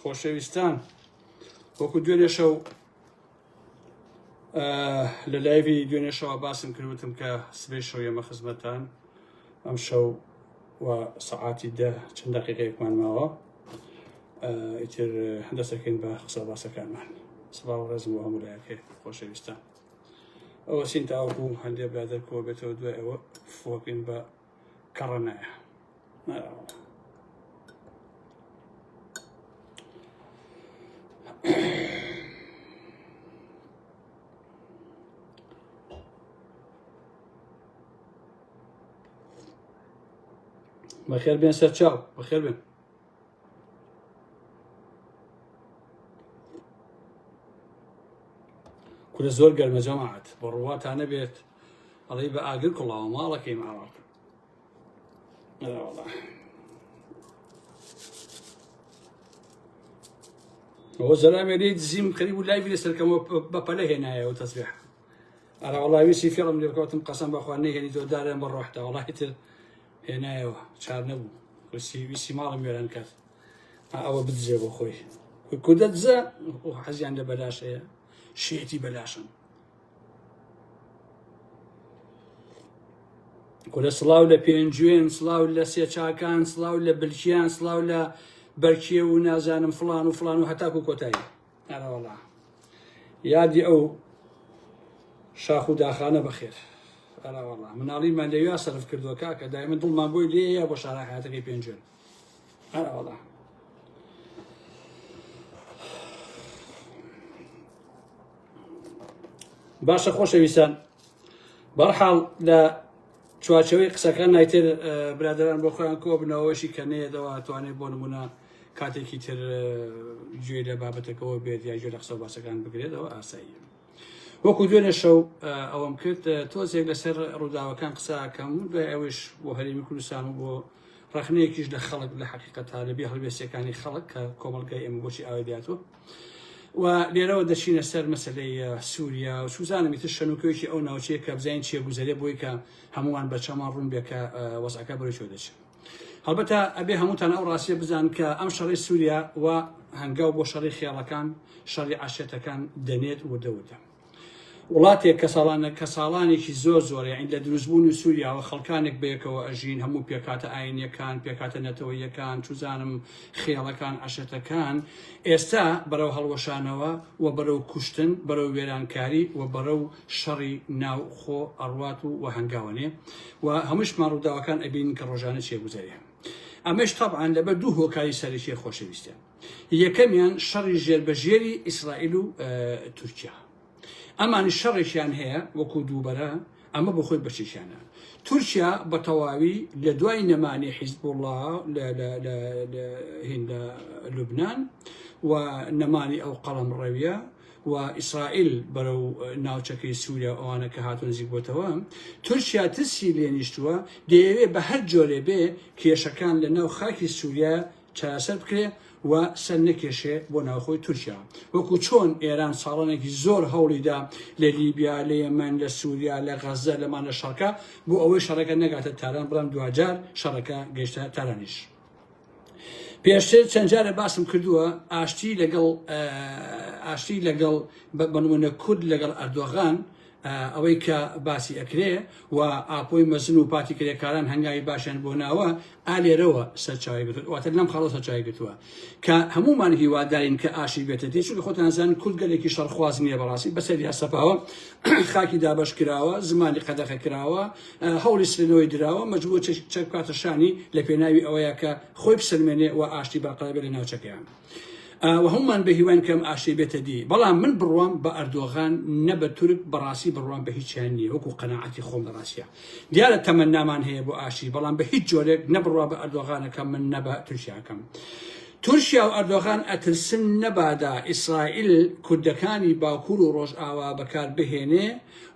خۆشەویستان وەکو دوێنێ شەو لە لایڤی دوێنێ شەوە باسم کردوتم کە سبەی شەو ئێمە خزمەتان ئەم شەو و سەعاتی دە چەند دەقیقەیەکمان ماوە ئیتر دەسەکەین بە قسە باسەکانمان سڵاو و ڕێزم بۆ هەموو لایەکەی خۆشەویستان ئەوە سین تاوەکو هەندێک برادەر کۆ بێتەوە دوای ئەوە فۆکین بە کەڕەنایە بەخێر بێن سەر چاو بەخێر بێن کورە زۆر گەرمە جەماعەت بە ڕواتان نەبێت ئەڵێ بە ئاگر کوڵاوە ماڵەکەی ماوەڵ ئەوە زەرامێنەی دزیم قەریب و لایڤی لەسەرکەمەوە بەپەلە هێنایەوە تەسبیح ئەرە وەڵای ویسی فێڵم لێ بکەوتم قەسەم بەخوا نەهێنی تۆ دارێن بە ڕۆحتە وەڵای تر هێنایەوە چار نەبوو ویسی ماڵم وێران کات ئەوە بدزێ بۆ خۆی کودە دزە حەزیان لە بەلاشەیە شێتی بەلاشن کورە سڵاو لە پێنجوێن سڵاو لە سێچاکان سڵاو لە بلکیان سڵاو لە بەرکێ و نازانم فڵان و فڵان و هەتاکو کۆتایی ئەرەوەڵا یادی ئەو شاخ و داخانە بەخێر ئەرەوەڵا مناڵیمان لەوێ سەرف کردووە کاکە دایمە دڵمان بۆی لێیە بۆ شارە حیاتەکەی پێنجوێن ئەرەوەڵا باشە خۆشەویستان بەرحاڵ لە چوارچەوەی قسەکان نایتر برادران بۆ خۆیان کۆ بنەوەشی کە نەیەدەوە توانێت بۆ نمونە کاتێکی تر گوێ لە بابەتەکەەوە بێت یا گوێ لە قسە باسەکان بگرێتەوە ئاسایی وەکو دوێنێ شەو ئەوەم کرد تۆزێک لەسەر ڕووداوەکان قساکەم دوای ئەوش بۆ هەرێمی کوردستان و بۆ ڕخنەیەکیش لە خەڵک لە حەقیقەتە لەبێ هەڵوێستیەکانی خەڵک کە کۆمەڵگای ئێمە بۆچی ئاوای دێتوە و لێرەوە دەچینە سەر مەسەلەی سووریا و سوزانم ئیتر شەنوکەیەکی ئەو ناوچەیە کە بزانین چیە گوزەرێ بۆی کە هەمووان بە چەمان ڕوون بێ کە وەزعەکە بەرەو چۆ دەچێت هەڵبەتە ئەبێ هەمووتان ئەو ڕاستیە بزان کە ئەم شەڕی سووریا و هەنگاو بۆ شەڕی خێڵەکان شەڕی عاشێتەکان دەنێت وردەوردە وڵاتێک کە ساڵانێکی زۆر زۆرە عین لە دروستبوون سووریاوە خەڵکانێک بەیەکەوە ئەژین هەموو پێکاتە ئاینیەکان پێکاتە نەتەوەیەکان چوزانم خێڵەکان عاشێتەکان ئێستا بەرەو هەڵوەشانەوە و بەرەو کوشتن بەرەو وێرانکاری و بەرەو شەڕی ناوخۆ ئەڕوات و هەنگاوانێ و هەمووشمان ڕووداوەکان ئەبین کە ڕۆژانە چێگوزەریە ئەمەش تەبعاً لەبەر دوو هۆکاری سەرەکی خۆشەویستە یەکەمیان شەڕی ژێربەژێری ئیسرائیل و تورکیا ئەمانی شەڕێکیان هەیە وەکو دووبەرە ئەمە بۆ خۆی بەچێکیانە تورکیا بە تەواوی لە دوای نەمانی حیزبوڵڵا لە لوبنان و نەمانی ئەو قەڵەمڕەویە و ئیسرائیل بەرەو ناوچەکەی سووریا ئەوانە کە هاتوون نزیک بۆتەوە تورکیا ترسی لێ نیشتووە دەیەوێت بە هەر جۆرێ بێ کێشەکان لە ناو خاکی سووریا چارەسەر بکرێ و سەر نەکێشێ بۆ ناوخۆی تورکیا وەکو چۆن ئێران ساڵانێکی زۆر هەوڵیدا لە لیبیا لە یەمەن لە سووریا لە غەزە لەمانە شەڕکە بۆ ئەوەی شەڕەکە نەگاتە تاران بەڵام دوجار شەڕەکە گەیشتە تارانیش پێشتر چەند جارە باسم کردووە ئاشتی لەگەڵ بەنمونە کورد لەگەڵ ئەردۆغان ئەوەی کە باسی ئەکرێ و ئاپۆی مەزن و پاتی کرێکاران هەنگاوی باشیان بۆ ناوە ئالێرەوە سەرچاوی گرتووە واتە لەم خاڵە سەرچاوی گرتووە کە هەمومان هیوادارین کە ئاشی بێتە دێ چونکە خۆتان زانن کورد گەلێکی شەڕخواز نییە بەڕاستی بەسەری هەسەپاوە خاکی دابەش کراوە زمانی قەدەخە کراوە هەوڵی سرێنەوەی دراوە مەجبووە چەک بکاتە شانی لە پێناوی ئەوەیە کە خۆی بسەلمێنێ و ئاشتی بەرقەرار بێت لە ناوچەکەیان و هەمومان بە هیوان کەم ئاشتی بێتە دی بەڵام من بڕوام بە ئەردۆغان نە بە تورک بەڕاستی بڕوام بە هیچیان نییە وەکو قەناعەتی خۆم لە ڕاستیە دیارە تەمەنامان هەیە بۆ ئاشتی بەڵام بە هیچ جۆرێک نەبڕوا بە ئەردۆغانەکەم من نە بە تورکیاکەم تورکیا و ئەردۆغان ئەترسن نەبادا ئیسرائیل کوردەکانی باکوور و ڕۆژئاوا بەکار بهێنێ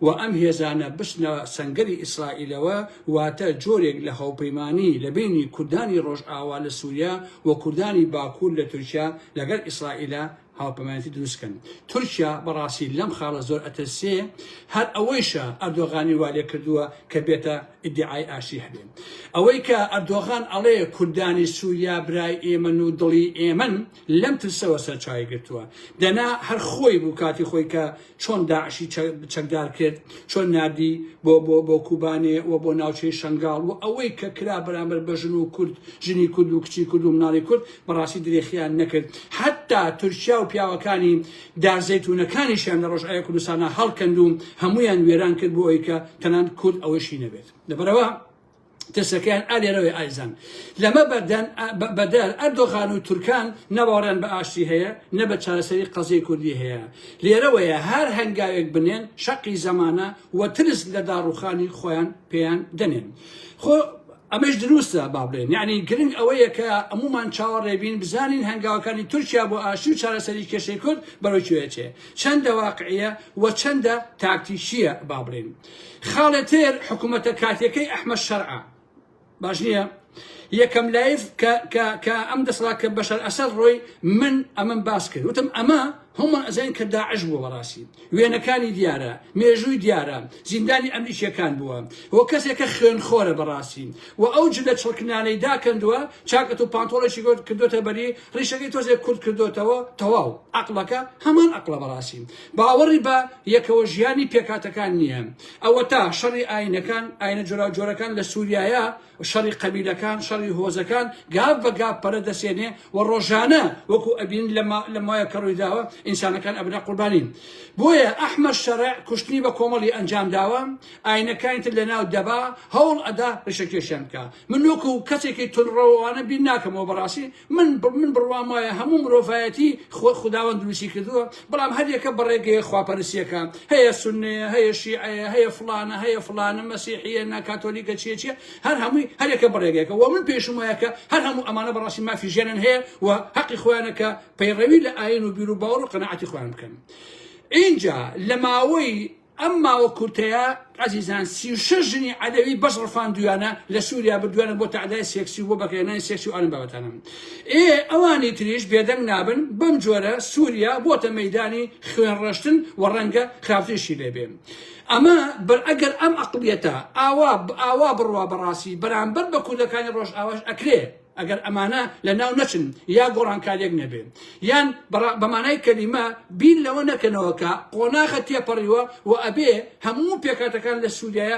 و ئەم هێزانە بچنە سەنگەری ئیسرائیلەوە واتە جۆرێک لە هاوپەیمانی لە بینی کوردانی ڕۆژئاوا لە سووریا و کوردانی باکوور لە تورکیا لەگەڵ ئیسرائیلە هاوپەیمانێتی دروستکەن تورکیا بەڕاستی لەم خاڵە زۆر ئەتەسێ هەر ئەوەیشە ئەردۆغانی والێ کردووە کە بێتە ئیدعای ئاشتی هەبێ ئەوەی کە ئەردۆغان ئەڵێ کوردانی سووریا برای ئێمن و دڵی ئێمن لەم ترسەوە سەرچاوی گرتووە دەنا هەر خۆی بوو کاتی خۆی کە چۆن داعشی چەکدار کرد چۆن نردی بۆ کوبانێ و بۆ ناوچەی شنگاڵ و ئەوەی کە کرا بەرامبەر بە ژن و کورد ژنی کورد و کچی کورد و مناڵی کورد بەڕاستی درێخیان نەکرد حتا تورکیا و پیاوەکانی دارزەیتونەکانیشیان لە ڕۆژئاوای کوردستانە هەڵکەند و هەمویان وێران کرد بۆ ئەوەی کە تەنان کورد ئەوەشی نەبێت لەبەرەوە ترسەکەیان ئالێرەوەی ئایزان لەمە بەدەر ئەردۆغان و تورکان نەباوەڕیان بە ئاشتی هەیە نە بە چارەسەری قەزەی کوردی هەیە لێرەوەیە هەر هەنگاوێک بنێن شەقی زەمانە و ترس لە داڕوخانی خۆیان پێیان دەنێن خۆ ئەمەش دروستە با بڵێن یعنی گرنگ ئەوەیە کە ئەمومان چاوەڕێبین بزانین هەنگاوەکانی تورکیا بۆ ئاشتی و چارەسەری کێشەی کورد بەڕۆکوێتێ چەندە واقعیە و چەندە تاکتیشیە با بڵێن خاڵێتێر حکوومەتە کاتێکەی ئەحمەد شەرعە باش نییە یەکەم لایف کە ئەم دەسڵا کە بەشەر ئەسەد ڕۆی من ئەمەم باس کرد وتم ئەمە هەمومان ئەزانین کە داعش بووە بەڕاستی وێنەکانی دیارە مێژووی دیارە زیندانی ئەمریکیەکان بووە وە کەسێکە خوێنخۆرە بەڕاستی و ئەو جلە چڵکنانەی داکەندووە چاکەت و پانتۆڵێکی گۆت کردوتە بەری ڕیشەکەی تۆزێک کورد کردوتەوە تەواو عەقڵەکە هەمان عەقڵە بەڕاستی باوەڕی بە یەکەوە ژیانی پێکاتەکان نییە ئەوە تا شەڕی ئاینەکان ئاینە جۆراوجۆرەکان لە سووریایە شەڕی قەبیلەکان شەڕی هۆزەکان گاف بە گاف پەرە دەسێنێ و ڕۆژانە وەکو ئەبین لە مایە کە ڕوویداوە ئینسانەکان ئەبنا قوربانین بۆیە ئەحمەد شەرع کوشتنی بە کۆمەڵی ئەنجام داوە ئاینەکانیتر لە ناو دەبا هەوڵ ئەدا ڕێشەکێشیان بکە من وەکو کەسێکی تونڕەوانە بیر ناکەمەوە بەڕاستی من بڕوام وایە هەموو مرۆڤایەتی خوداوەند دروستی کردووە بەڵام هەریەکە بەڕێگەیە خواپەرستیەکە هەیە سوننەیە هەیە شیعەیە هەیە فڵانە مەسیحیە ناکاتۆلیکە چیە هەر هەمووی هەرێکە بەڕێگەیەکە و من پێشم وایە کە هەر هەموو ئەمانە بەڕاستی مافی ژێنن هەیە و حەقی خۆیانەکە پەیڕەوی لە ئاین و بیر و باوەڕ و قەناعەتی خۆیان بکەن اینجا لە ماوەی ئەم ماوە کورتەیە عزیزان 36 ژنی عەدەوی بەش ڕفاندویانە لە سووریا بردووانە بۆ تەعدای سێکسی و بۆ بەکرێنانی سێکسی و ئەم بابەتانە ئەوانی تریش بێدەنگ نابن بەم جۆرە سووریا بۆتە مەیدانی خوێنڕەشتن و ڕەنگە خراپتریشی لێبێ ئەمە ئەگەر ئەم عەقڵیەتە ئاوا بڕوا بەڕاستی بەرامبەر بە کوردەکانی ڕۆژ ئاواش ئەکرێ ئەگەر ئەمانە لە ناو نەچن یا گۆڕانکاریەک نەبێ یان بەمانای کەلیمە بیر لەوە نەکەنەوەکە قۆناغە تێپەڕیوە و ئەبێ هەموو پێکاتەکان لە سووریایە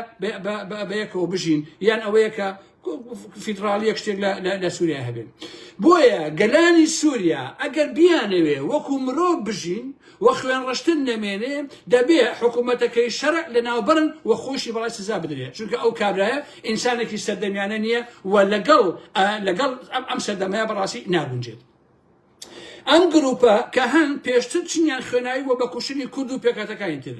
بەیەکەوە بژین یان ئەوەیە کە فیدراالیەک شتێک لە سووریا هەبێن بۆیە گەلانی سووریا ئەگەر بیانەوێ وەکو مرۆڤ بژین و خوێنڕەشتن نەمێنێ دەبێ حکوومەتەکەی شەرع لە ناوبەرن و خۆشی بەڵای سزا بدرێت چونکە ئەو کابرایە ئینسانێکی سەردەمیانە نییە و لەگەڵ ئەم سەردەمەیە بەڕاستی ناگونجێت ئەم گروپە کە هەن پێشتر چنیان خوێنایی وە بە کوشتنی کورد و پێکاتەکانی تر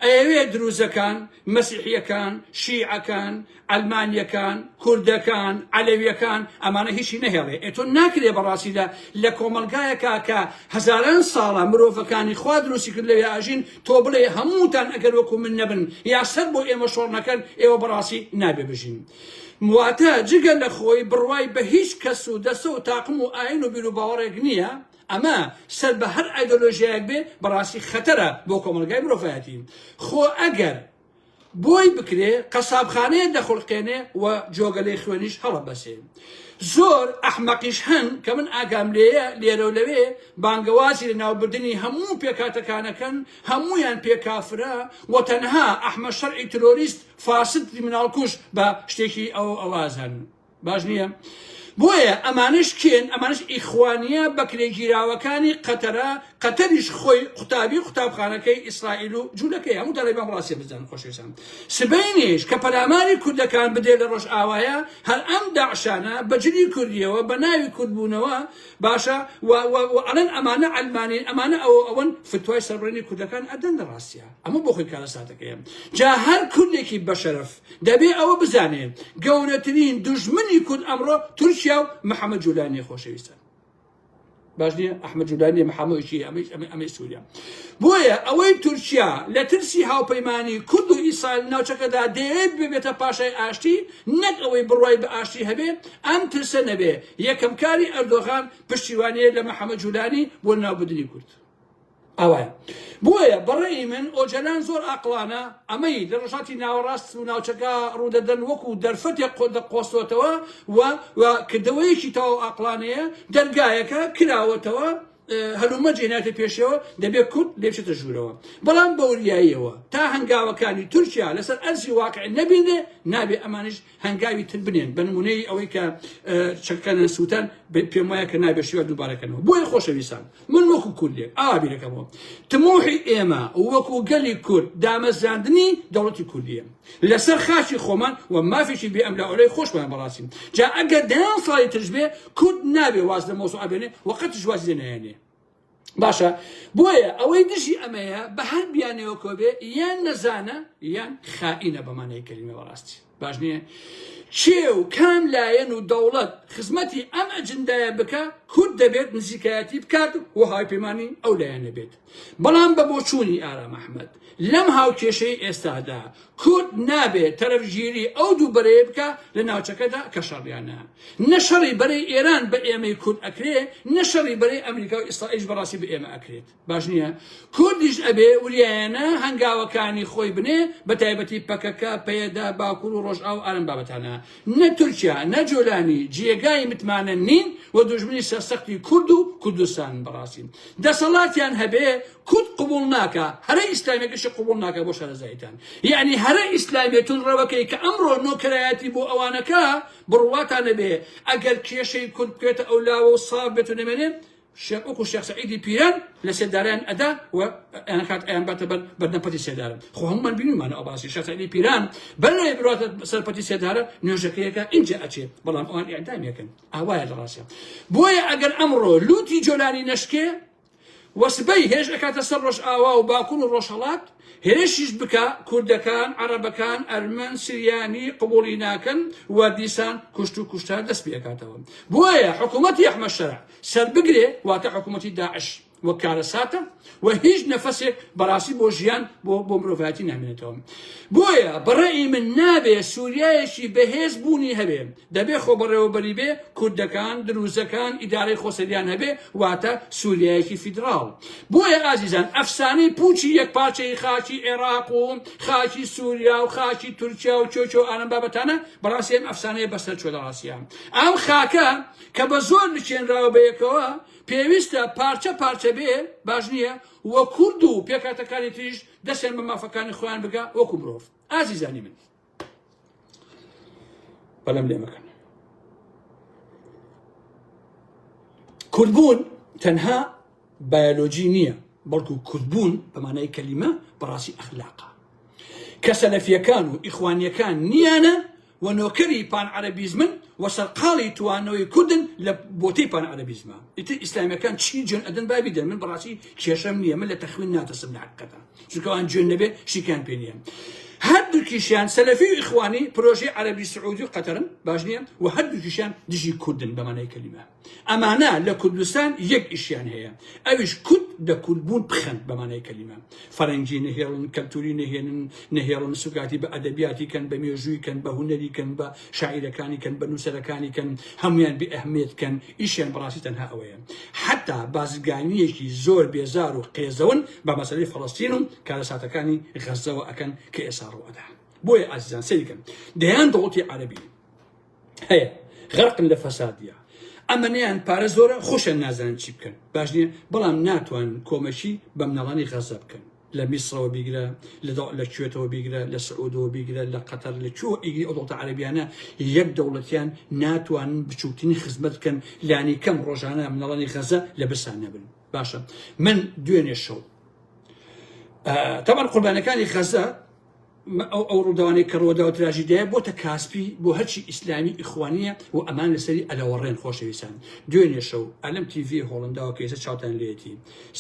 ئەوێ دروزەکان مەسیحیەکان شیعەکان ئەلمانیەکان کوردەکان عەلەویەکان ئەمانە هیچی نەهێڵێ ئێتۆ ناکرێ بەڕاستی لە کۆمەلگایەکە کە هەزاران ساڵە مرۆڤەکانی خوا دروستی کرد لەوێ ئاژین تۆ بڵێ هەمووتان ئەگەر وەکو من نەبن یا سەر بۆ ئێمە شۆڕ نەکەن ئێوە بەڕاستی نابێ بژین مواتە جگە لە خۆی بڕوای بە هیچ کەس و دەسە و تاقم و ئاین و بیر و باوەڕێک نییە ئەمە سەر بە هەر ئایدۆلۆژیایەک بێ بەڕاستی خەتەرە بۆ کۆمەلگای مرۆڤایەتی خۆ ئەگەر بۆی بکرێ قەسابخانەیە دەخڵقێنێ و جۆگەلەی خوێنیش هەڵە بەسێ زۆر ئەحمەقیش هەن کە من ئاگام لێرە و لەوێ بانگەوازی لە ناوبردنی هەموو پێکاتەکانەکەن هەمویان پێکافرە و تەنها ئەحمەد شەرعی ترۆریست فاسد مناڵکوش بە شتێکی ئەوازان باش نییە بۆیە ئەمانش کێن ئەمانش ئیخوانیە بەکرێگیراوەکانی قەتەریش خۆی قوتابی قوتابخانەکەی ئیسرائیل و جوولەکەی هەموو دەڵێ بەم ڕاستی بزان خۆشەویستان سبەینیش کە پەلاماری کوردەکان بدێ لە ڕۆژ ئاوایە هەر ئەم داعشانە بەجلی کوردیەوە بە ناوی کوردبوونەوە باشە ئەڵێن ئەمانە ئەلمانی ئەمانە ئەوەن فتوای سەربڕینی کوردەکان ئەدەن لە ڕاستیە ئەمە بۆ خۆی کارە ساتەکەیە جا هەر کوردێکی بەشەرەف دەبێ ئەوە بزانێ گەورەترین دوژمنی کورد ئەمڕۆ تورکیا و محەممەد جولانی خۆشەویستان باش نییە ئەحمەد جولانی محەممەدی ئەمەی سووریا بۆیە ئەوەی تورکیا لە ترسی هاوپەیمانی کورد و ئیسرائیل ناوچەکەدا دەیەوێت ببێتە پاشای ئاشتی نەک ئەوەی بڕوای بە ئاشتی هەبێت ئەم ترسە نەبێ یەکەم کاری ئەردۆغان پشتیوانیە لە محەممەد جولانی بۆ ناوبردنی کورد ئەوە بۆیە بەڕێی من ئۆجەلان زۆر ئاقلانە ئەمەی لە ڕژاتی ناوەڕاست و ناوچەکە ڕوودەدەن وەکو دەرفەتێک دەقۆستۆتەوە و کردەوەیەکی تەواو ئاقلانەیە دەرگایەکە کراوەتەوە هەلومە جێناتە پێشەوە دەبێت کورد لێبچێتە ژوورەوە بەڵام بەوریاییەوە تا هەنگاوەکانی تورکیا لەسەر ئەرزی واقع نەبینێ نابێ ئەمانش هەنگاوی تر بنێن بە نمونەی ئەوەی کە چەکەنە سووتان پێم وایە کە نابێشیوە دووبارەکەنەوە بۆیە خۆشەویستان من وەکو کوردێک ئابیرەکەمەوە تموحی ئێمە وەکو گەلی کورد دامەزاندنی دەوڵەتی کوردیە لەسەر خاچی خۆمان و مافێکی بێ ئەم لاولەی خۆشمان بەڕاستیم جا ئەگەر دەیان ساڵی ترش بێ کورد نابێ واز لە مۆسوع ئەبێنێ وەقەتیش واز لێ نایێنێ باشە بۆیە ئەوەی دژی ئەمەیە بە هەر بیانەوە کۆبێ یان نەزانە یان خائینە بەمانەی کەلیمە بەڕاستی باش نییە چێ و کام لایەن و دەوڵەت خزمەتی ئەم ئەجندایە بکە کورد دەبێت نزیکایەتی بکات و های پەیمانی ئەو لایەنە بێت بەڵام بە بۆچوونی ئارام ئەحمەد لەم هاوکێشەی ئێستادا کورد نابێت تەرەفگیری ئەو دوو بەرەیە بکە لە ناوچەکەدا کە شەڕیانە نەشەڕی بەرەی ئێران بە ئێمەی کورد ئەکرێ نەشەڕی بەرەی ئەمریکا و ئیسرائیل بەڕاستی بە ئێمە ئەکرێت باش نییە کوردیش ئەبێ وریایەنە هەنگاوەکانی خۆی بنێ بە تایبەتی پەکەکە پەیەدا باکوور و ڕۆژئاو ئارم بابەتانە نە تورکیا نە جۆلانی جێگای متمانە نین و دوژمنی سەرسەختی کورد و کوردستان بەڕاستی دەسەڵاتیان هەبێ کورد قبول ناکە هەرە ئیسلامێکیشی قبول ناکە بۆ شارەزایەتان یعنی هەرە ئیسلامێتون ڕەوەکەی کە ئەمڕۆ نۆکرایەتی بۆ ئەوانەکە بڕواتانە بێ ئەگەر کێشەی کورد بکرێتە ئەو لاوە و ساڵ بێت و نەمێنێ وەکو شێخ سەعیدی پیران لە سێداریان ئەدا و ئەنکات ئەیان باتە بەردەمپەتی سێدارن خۆ هەمومان بینیمانە ئەو باسی شێخ سەعیدی پیران بەلای بڕاتە سەرپەتی سێدارە نوێژەکەیەکە ئینجا ئەچێ بەڵام ئەوان ئیعدامیەکەن ئاوایە لە ڕاستیە بۆیە ئەگەر ئەمڕۆ لوتی جۆلانی نەشکێ وەسبەی هێش ئەکاتە سەر ڕۆژ ئاوا و باکوور و ڕۆژهەڵات هێرشیش بکە کوردەکان عەرەبەکان ئەرمەن سریانی قبوڵی ناکەن و دیسان کوشت و کوشتار دەست پێکاتەوە بۆیە حکوومەتی ئەحمەد شەرع سەر بگرێ واتە حکوومەتی داعش وەکارە ساتە و هیچ نەفەسێک بەڕاستی بۆ ژیان بۆ مرۆڤایەتی نامێنێتەوە بۆیە بەڕێی من نابێ سووریایەکی بەهێز بوونی هەبێ دەبێ خۆ بەڕێوەبەری بێ کوردەکان دروزەکان ئیدارەی خۆسەریان هەبێ واتە سووریایەکی فیدراڵ بۆیە ئازیزان ئەفسانەی پوچی یەکپارچەی خاکی عێراق و خاکی سووریا و خاکی تورکیا و چۆچۆ ئالەم بابەتانە بەڕاستی ئەم ئەفسانەیە بەسەر چۆ لە ڕاستیان ئەم خاکە کە بە زۆر نچێنراوە بەیەکەوە پێویستە پارچە پارچە بێ باش نییە وە کورد و پێکاتەکانی تریش دەستێن بە مافەکانی خۆیان بگا وەکو مرۆڤ ئازیزانی من بەڵام لێ مەکەن کوردبوون تەنها بایۆلۆجی نییە بەڵکو کوردبوون بەمانای کەلیمە بەڕاستی ئەخلاقە کە سەلەفیەکان و ئیخوانیەکان نیانە و نۆکەری پانعەرەبیزمن و سەرقاڵی توانەوەی کوردن لە بۆتەی پانعەرەبیزمە ئیتر ئیسلامیەکان چی جوێن ئەدەن بابی دەن من بەڕاستی کێشەم نییە من لە تەخوین ناتەسم لە حەقیقەتە چونکە ئەوان جوێن نەبێ شیکیان پێ نییە هەردووکیشیان سەلەفی و ئیخوانی پرۆژەی عەرەبی سعودی و قەتەرن باش نییە و هەردووکیشیان دژی کوردن بەمانای کەلیمە ئەمانە لە کوردستان یەک ئیشیان هەیە ئەویش کورد لە کوردبوون بخەن بەمانای کەلیمە فەرەنگی نەهێڵن کەلتوری نەهێڵن سوگاتی بە ئەدەبیاتی کەن بە مێژووی کەن بە هونەری کەن بە شاعیرەکانی کەن بە نووسەرەکانی کەن هەمویان بە ئەهمیەت کەن ئیشیان بەڕاستی تەنها ئەوەیە حتا بازرگانیەکی زۆر بێزار و قێزەون بە مەسەلەی فەڵەستین و کارەساتەکانی غەزەوە ئەکەن کە ئێستا ڕوەدا بۆیە ئازیزان سەیرکەن دەیان دەوڵەتی عەرەبی هەیە غەرقن لە فەسادیە ئەمەنیان پارە زۆرە خۆشیان نازانن چی بکەن باش نییە بەڵام ناتوان کۆمەشی بە مناڵانی غەزە بکەن لە میسرەوە بیگرە لە کوێتەوە بیگرە لە سعودەوە بیگرە لە قەتەر لە کوێ ئیگری ئەو دەوڵەتە عەرەبیانە یەک دەوڵەتیان ناتوانن بچووکترین خزمەت بکەن لانی کەم ڕۆژانە مناڵانی غەزە لە برسان نەبن باشە من دوێنێ شەو تەمان قوربانەکانی غەزە ئەو ڕووداوانەی کە ڕۆدا و تراژیدایە بۆتە کاسپی بۆ هەرچی ئیسلامی ئیخوانیە و ئەمان لەسەری ئەلەوەڕێن خۆشەویستان دوێنێ شەو ئەلەم تیڤی هۆڵنداوە کە ئێستا چاوتان لێتی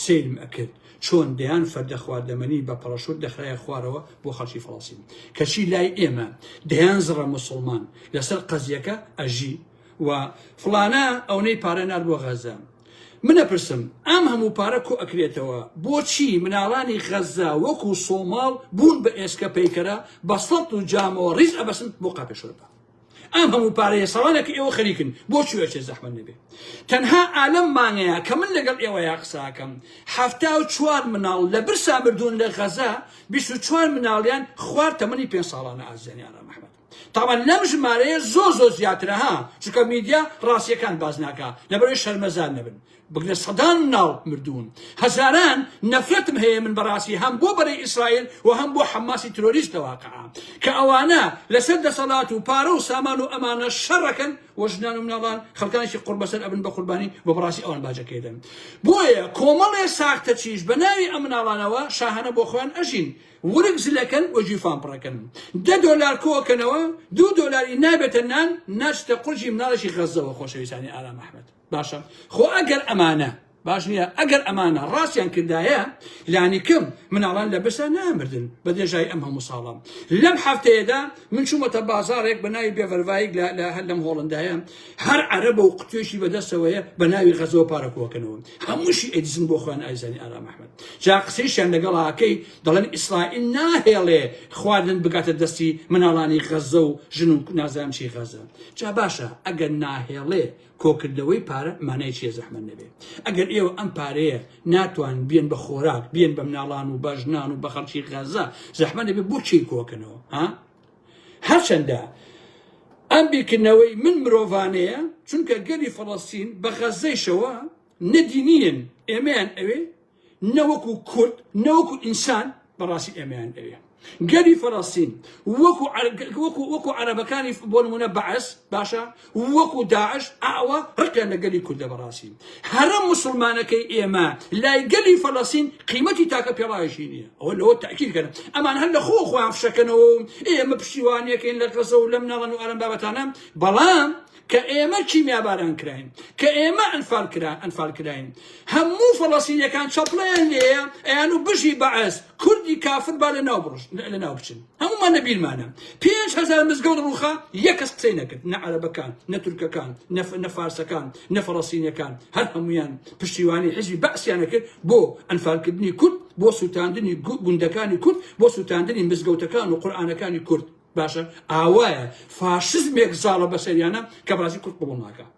سیرم ئەکرد چۆن دەیان فەردە خواردەمەنی بە پەڕەشوت دەخرایە خوارەوە بۆ خەڵکی فەڵەستین کەچی لای ئێمە دەیان زڕە موسڵمان لەسەر قەزیەکە ئەژی و فڵانە ئەوەی پارە نار بۆ غەزە من ئەپرسم ئەم هەموو پارە کۆ ئەکرێتەوە بۆچی مناڵانی غەزە وەکو سۆماڵ بوون بە ئێسکە پەیکەرە بە سەڵت و جامەوە ڕیز ئەبەسن بۆ قاپێشۆربە ئەم هەموو پارەیە ساڵانێک ئێوە خەریکن بۆچی ئەچێ زەحمەت نەبێ تەنها ئالەم مانگەیە کە من لەگەڵ ئێوەیە قساکەم 74 مناڵ لە برسا بردوون لە غەزا 24 مناڵیان خوار تەمەنی 5 ساڵانە ئازیانی ئارام محمەد طبعا لەم ژمارەیە زۆر زیاترە ها چونکە میدیا ڕاستیەکان باز ناکا لەبەرەوەی شەرمەزار نەبن بگرە سەدان مناڵ مردوون هەزاران نەفرەتم هەیە من بەڕاستی هەم بۆ بەرەی ئیسرائیل و هەم بۆ حەماسی ترۆریستە واقعا کە ئەوانە لەسەر دەسەڵات و پارە و سامان و ئەمانە شەڕەکەن وە ژنان و مناڵان خەڵکانێکی قوربەسەر ئەبن بە قوربانی بۆ بەڕاستی ئەوان باجەکەیدەن بۆیە کۆمەڵێ ساختە چیش بە ناوی ئەم مناڵانەوە شاهانە بۆ خۆیان ئەژین ورق زلەکەن وەجیفان پڕەکەن $10 کۆکەنەوە $2 نابێتە نان ناچتە قورجی مناڵێکی غەزەوە خۆشەویستانی ئارام ئەحمەد باشە خۆ ئەگەر ئەمانە باش نییە ئەگەر ئەمانە ڕاستیان کردایە لانی کەم مناڵان لە بەسە نامردن بە دێژای ئەم هەموو ساڵام لەم هەفتەیەدا من چوومەتە بازارێک بە ناوی بێڤەرڤایک لە لەم هۆڵندایە هەر عەرەبە و قوتوێشی بەدەستەوەیە بە ناوی غەزەوە پارەکۆکەنەوە هەمووشی ئەیدیزن بۆ خۆیان ئایزانی ئارام ئەحمەد جا قسەیشیان لەگەڵ هاکەی دەڵێن ئیسرائیل ناهێڵێ خواردن بگاتە دەستی مناڵانی غەزە و ژن و نازانم چی غەزە جا باشە ئەگەر ناهێڵێ کۆکردنەوەی پارە مانای چیە زەحمەت نەبێ ئەگەر ئێوە ئەم پارەیە ناتوان بێن بە خۆراک بێن بە مناڵان و بە ژنان و بە خەڵکی غەزە زەحمەت نەبێ بۆ چی کۆکەنەوە ها هەرچەندە ئەم بیرکردنەوەی من مرۆڤانەیە چونکە گەلی فەڵەستین بە غەزەیشەوە نەدینیین ئێمەیان ئەوێ نەوەکو کورد نەوەکو ئینسان بەڕاستی ئێمەیان ئەوێ گەلی فەڵەستین وەکو عەرەبەکانی بۆ نمونە بەعەس باشە وەکو داعش ئاوە ڕقیان لە گەلی کوردە بەڕاستی هەرە موسڵمانەکەی ئێمە لای گەلی فەڵەستین قیمەتی تاکە پێڵایشی نییە ئەوە لەوە تاکیدکەن ئەمان هەر لە خۆیان فشەکەنەوە ئێمە پشتیوانیەکەین لە غەزە و لەم ناڵەن و ئەرەم بابەتانە بەڵام کە ئێمە کیمیاباران کراین کە ئێمە ئەنفال کراین هەموو فەڵەستینیەکان چەپڵیان لێیە ئەیان و بژی بەعەس کوردی کافر با لەناو بچن هەمومان نەبیرمانە 5,000 مزگەوت ڕووخا یەک کەس قسەی نەکرد نە عەرەبەکان نە تورکەکان نە فارسەکان نە فەڵەستینیەکان هەر هەمویان پشتیوانی حیزبی بەعسیان نەکرد بۆ ئەنفالکردنی کورد بۆ سووتاندنی گوندەکانی کورد بۆ سووتاندنی مزگەوتەکان و قورئانەکانی کورد باشە ئاوایە فاشزمێک زاڵە بەسەریانە کە بەڕاستی کورد قبوڵ ناکات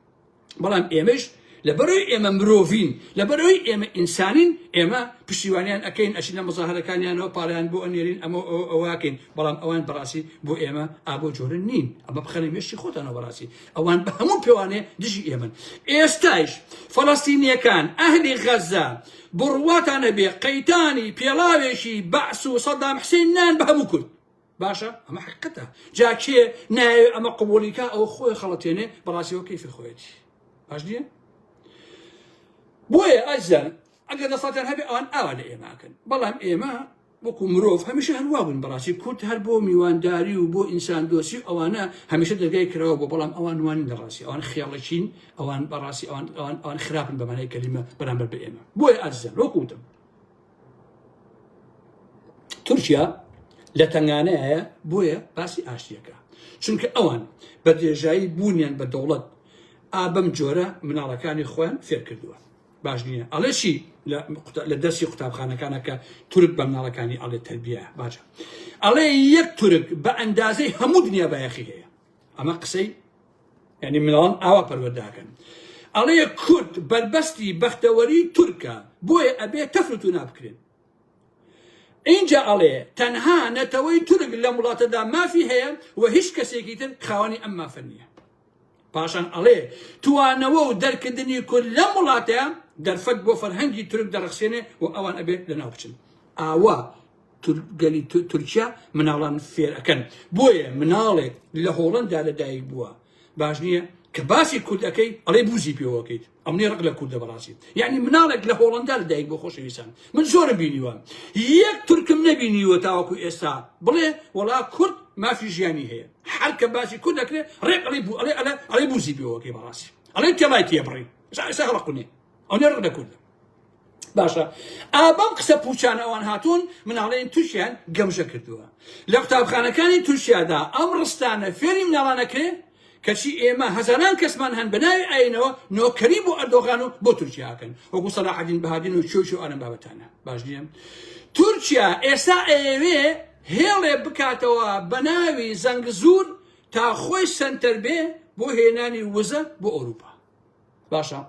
بەڵام ئێمەش لەبەرەوەی ئێمە مرۆڤین لەبەرەوەی ئێمە ئینسانین ئێمە پشتیوانیان ئەەکەین ئەچین لە مزاهرەکانیانەوە پاڵیان بۆ ئەنێرین ئەمە ئەوواکەین بەڵام ئەوان بەڕاستی بۆ ئێمە ئابۆ جۆرە نین ئەمە بخەنە مێشتی خۆتانەوە بەڕاستی ئەوان بە هەموو پێوانێ دژی ئێمن ئێستایش فەڵەستینیەکان ئەهلی غەزە بڕواتانە بێ قەیتانی پێڵاوێکی بەعس و سەدام حوسێن نان بە هەموو کورد باشە ئەمە حقیقەتە جا کێ نایە ئەمە قبولیکە ئەو خۆی خەڵەتێنێ بەڕاستیەوە کەیفی خۆیەتی باش نییە بۆیە ئەجزان ئەگەر دەسەڵاتیان هەبێ ئەوان ئاوا لە ئێماکەن بەڵام ئێمە وەکو مرۆڤ هەمیشە هەروە بوون بەڕاستی کورد هەر بۆ میوانداری و بۆ ئینسان دۆسی ئەوانە هەمیشە دەرگای کراوە بۆ بەڵام ئەوان وانین لەڕاستی ئەوان خیاڵەچین ئەوان بەڕاستی ئەوان خراپن بە مانای کەلیمە بەرامبەر بە ئێمە بۆیە ئەجزان وەکوتم تورکیا لە تەنگانەیە بۆیە باسی ئاشتیەکە چونکە ئەوان بە درێژایی بوونیان بە دەوڵەت ئابەم جۆرە مناڵەکانی خۆیان فێر کردووە باش نییە ئەڵێ چی لە دەستی قوتابخانەکانە کە تورک بە مناڵەکانی ئەڵێ تەربیە باشە ئەڵێ یەک تورک بە ئەندازەی هەموو دنیا بایەخی هەیە ئەمە قسەی یعنی مناڵان ئاوا پەروەرداکەن ئەڵێ کورد بەربەستی بەختەوەری تورکە بۆیە ئەبێ تەفرەت و نابکرێن اینجا ئەڵێ تەنها نەتەوەی تورک لە وڵاتەدا مافی هەیە و هیچ کەسێکی تر خاوەنی ئەم مافە نییە پاشان ئەڵێ توانەوە و دەرکردنی کورد لەم وڵاتەیە دەرفەت بۆ فەرهەنگی تورک دەڕەخسێنێ و ئەوان ئەبێت لەناو بچن ئاوا گەلی تورکیا مناڵان فێر ئەەکەن بۆیە مناڵێک لە هۆڵەندا لەدایک بووە باش نییە کە باسی کوردەکەی ئەڵێ بوزی پێوەکەیت ئەمنێ ڕق لە کوردە بەڕاستی یعنی مناڵێک لە هۆڵەندا لەدایک بۆ خۆشەویستان من زۆرم بینیوە یەک تورکم نەبینیوە تاوەکو ئێستا بڵێ وەڵا کورد مافی ژیانی هەیە هەر کە باسی کورد دەکرێت ڕێک ئەڵێ بوزی پێوەکەی بەڕاستی ئەڵێ تێڵای تێبڕی ئێستا هەڵقونێ ئەوێ ڕق لە کوردە باشە ئابەم قسە پوچان ئەوان هاتوون مناڵێن تووشیان گەمژە کردووە لە قوتابخانەکانی تورکیادا ئەم ڕستانە فێری مناڵانەکرێ کەچی ئێمە هەزاران کەسمان هەن بەناوی ئاینەوە نۆکەری بۆ ئەردۆغان و بۆ تورکیاکەن وەکو سەلاحەدین بەهادین و چۆچ و ئەرەم بابەتانە باش نییە تورکیا ئێستا ئەوێ هێڵێ بکاتەوە بە ناوی زەنگزور تا خۆی سنتەر بێ بۆ هێنانی وزە بۆ ئەوروپا. باشە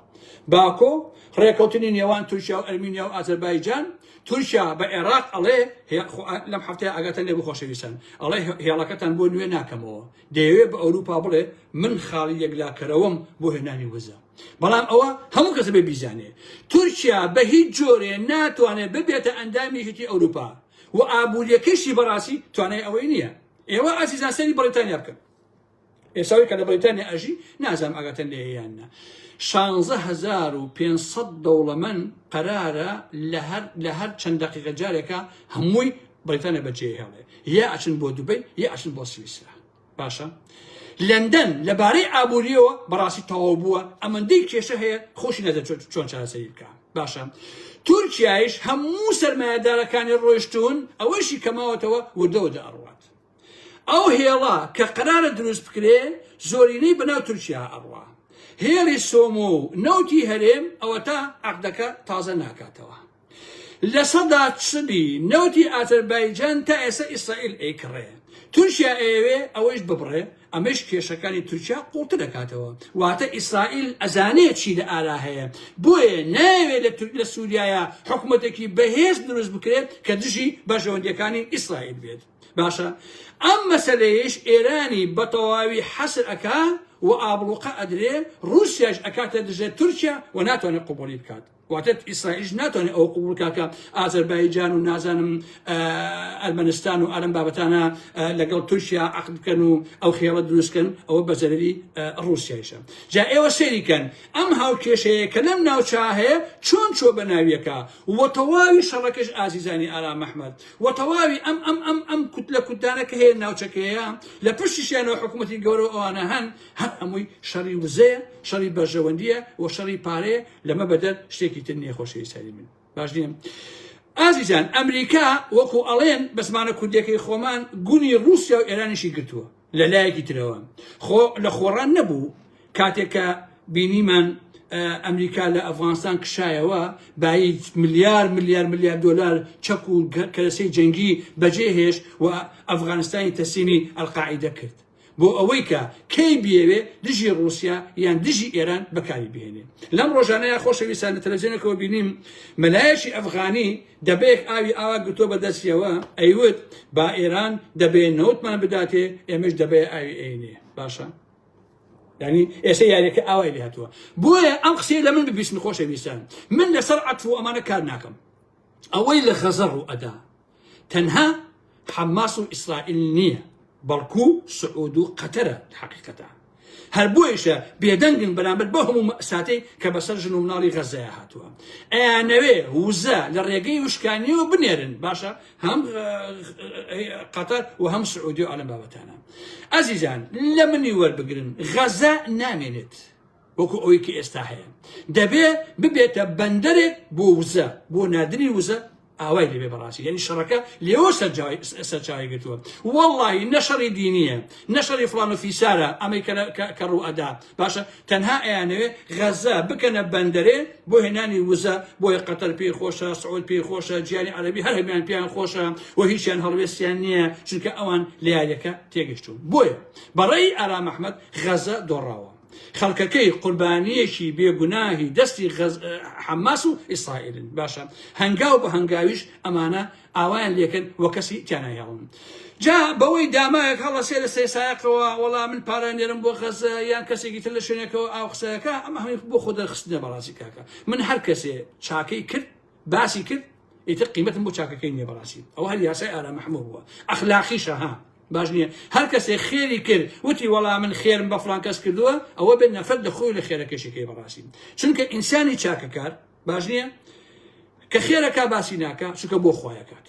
باکۆ ڕێکەوتنی نێوان تورکیا و ئەرمینیا و ئازەربایجان، تورکیا بە عێراق ئەڵێ لەم هەفتەیە ئاگاتان لێ بۆ خۆشەویستان ئەڵێ هێڵەکەتان بۆ نوێ ناکەمەوە، دەیەوێت بە ئەوروپا بڵێ من خاڵی یەکلاکەرەوەم بۆ هێنانی وزە. بەڵام ئەوە هەموو کەسە بێ بیزانێ تورکیا بە هیچ جۆرێ ناتوانێت ببێتە ئەندامێکی ئەوروپا و ئابوووریەکەشی بەڕاستی توانای ئەوەی نییە. ئێوە ئازیزان سەری بەریتانیا بکەن. ئێساوی کە لە بەریتانیا ئەژی نازانم ئاگاتان لێ هەیەیاننا 16,500 دەوڵەمەند قەرارە لە هەر چەند دەقیقە جارێکە هەمووی بەریتانیا بەجێ هێڵێ، یا ئەچن بۆ دوبەی یا ئەچن بۆ سویسرا. باشە لەندەن لەبارەی ئابووریەوە بەڕاستی تەواو بووە، ئەمەندەی کێشە هەیە خۆشی نەدە چۆن چارەسەری بکە. باشە تورکیایش هەموو سەرمایەدارەکانی ڕۆیشتون ئەوەشی کەماوەتەوە وردەوە دەڕوات. ئەو هێڵە کە قەرارە دروست بکرێ زۆرینەی بەناو تورکیا ئەڕوا. هێڵی سۆمۆ و نەوتی هەرێم ئەوە تا عەقدەکە تازە ناکاتەوە. لە سەدا چلی نەوتی ئازەربایجان تا ئێستا ئیسرائیل ئەیکڕێ. تورکیا ئەوێ ئەوەش ببڕێ، ئەمەش کێشەکانی تورکیا قوڵتە دەکاتەوە. واتە ئیسرائیل ئەزانێت چی لە ئارا هەیە، بۆیە ناوێت لە سووریایە حکوومەتێکی بەهێز دروست بکرێت کە دژی بەژەوەندیەکانی ئیسرائیل بێت. باشە ئەم مەسەلەیەش ئێرانی بە تەواوی حەسر ئەکا و ئابڵوقە ئەدرێ، رووسیاش ئەکاتە دژێت تورکیا و ناتوانێت قوبولی بکات. واتە ئیسرائیلش ناتوانێت ئەو قوبول کاکە ئازەربایجان و نازانم ئەرمەنستان و ئەرەم بابەتانە لەگەڵ تورکیا عەقد بکەن و ئەو خێڵە دروستکەن، ئەوە بە زەرەری رووسیایشە. جا ئێوە سەیریکەن ئەم هاوکێشەیە کە لەم ناوچە هەیە چۆن چۆ بە ناویەکە و تەواوی شەڕەکەش ئازیزانی ئارام ئەحمەد و تەواوی ئەم کوتلە کوتانە کە هەیە ناوچەکەیە لە پشتیشیانەوە حکوومەتی گەورە ئەوانە هەن، هەر ئەمووی شەڕی وزەیە، شەڕی بەرژەوەندیە و شەڕی پارەیە، لەمە بەدەر شتێکی تر نییە. خۆشەوی سەری من باش نییە ئازیزان. ئەمریکا وەکو ئەڵێن بە زمانە کوردەکەی خۆمان گونی رووسیا و ئێرانیشی گرتووە لە لایەکی ترەوە. لە خۆڕان نەبوو کاتێککە بینیمان ئەمریکا لە ئەفغانستان کشایەوە بای ملیار دۆلار چەک و کەرەسەی جەنگی بەجێ هێش و ئەفغانستانی تەسلیمی ئەلقاعیدە کرد بۆ ئەوەی کە کەی بێوێ دژی رووسیا یان دژی ئێران بەکاری بهێنێ. لەم ڕۆژانەیە خۆشەویستان لە تەلەڤیزیۆنێکەوە بینیم مەلایەکی ئەفغانی دەبێت ئاوی ئاوا گرتۆ بەدەستیەوە ئەیوت با ئێران دەبێت نەوتمان بداتێ، ئێمەش دەبێت ئاوی ئەینێ. باشە ینی ئێستا یاریەکە ئاوای لێ هاتووە. بۆیە ئەم قسەیە لە من ببیستن خۆشەویستان، من لەسەر عەتف و ئەمانە کار ناکەم. ئەوەی لە غەزە ڕوو ئەدا تەنها حەماس و ئیسرائیل نییە، بەڵکو سعود و قەتەرە حەقیقەتە. هەر بۆیشە بێدەنگن بەرامبەر بۆ هەموو مەساتەی کە بەسەر ژن و مناڵی غەزەیە هاتووە. ئەیانەوێ وزە لە ڕێگەی وشکانیەوە بنێرن، باشە هەم قەتەر و هەم سعودی و ئەلەم بابەتانە. ئەزیزان لە منی وەربگرن، غەزە نامێنێت وەکو ئەوەی کە ئێستا هەیە، دەبێت ببێتە بەندەرێک بۆ وزە، بۆ نادنی وزە ئاوای لێبێ بەڕاستی. یعنی شەڕەکە لێەوە سەرچاوی گرتووە. وەڵڵاهی نەشەڕی دینیە، نەشەڕی فڵان و فیسارە ئەمەی کە ڕوو ئەدا. باشە تەنها ئەیانەوێ غەزە بکەنە بەندەرێ بۆ هێنانی وزە، بۆیە قەتەر پێی خۆشە، سعود پێی خۆشە، جیهانی عەرەبی هەر هەمیان پێیان خۆشە و هیچیان هەڵوێستیان نییە، چونکە ئەوان لە یاریەکە تێگەشتون. بۆیە بەڕێی ئارام ئەحمەد غەزە دۆڕاوە. خەڵکەکەی قوربانیەکی بێگوناهی دەستی حەماس و ئیسرائیلن. باشە هەنگاو بە هەنگاویش ئەمانە ئاوایان لێکن وە کەسی تیانایاڵن. جا بەوەی دامایەک هەڵەسێ لە سێسایەکەوە وەڵا من پارانێرم بۆ غەزە یان کەسێکی تر لە شوێنێکەوە ئاو قسەکە، ئەمە هەمی بۆ خۆ دەرخستنە بەڕاستی کاکە. من هەر کەسێ چاکەی کرد باسی کرد ئیتر قیمەتم بۆ چاکەکەی نییە بەڕاستی. ئەوە هەر یاسای ئارام ئەحمەد بووە، ئەخلاقیشە ها باش نییە. هەر کەسێ خێری کرد وتی وەڵا من خێرم بە فڵان کەس کردووە، ئەوە بێت نەفەت لە خۆی لە خێرەکەشەکەی بەڕاستی. چونکە ئینسانی چاکەکار باش نییە کە خێرەکە باسی ناکە چونکە بۆ خۆیەکات،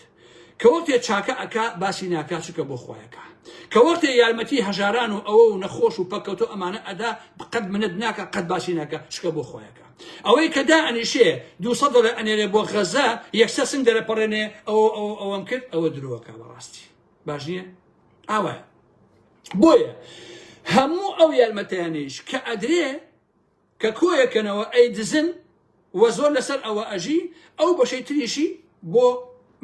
کە وەختێ چاکە ئەکا باسی ناکە چونکە بۆ خۆیەکە، کە وەختێ یارمەتی هەژاران و ئەوە و نەخۆش و پەکەوتۆ ئەمانە ئەدا قەت منت ناکە قەت باسی ناکە چونکە بۆ خۆیەکە. ئەوەی کە دا ئەنیشێ 200 دۆلار ئەنێرێ بۆ غەزە یەکسەر سنگ دەرەپەڕێنێ ئەوەم کرد ئەوە درۆوەکە بەڕاستی. باش نییە؟ ئاوایە. بۆیە هەموو ئەو یارمەتیانیش کە ئەدرێ کە کۆیەکەنەوە ئەی دزن و زۆر لەسەر ئەوە ئەژی، ئەو بەشەی تریشی بۆ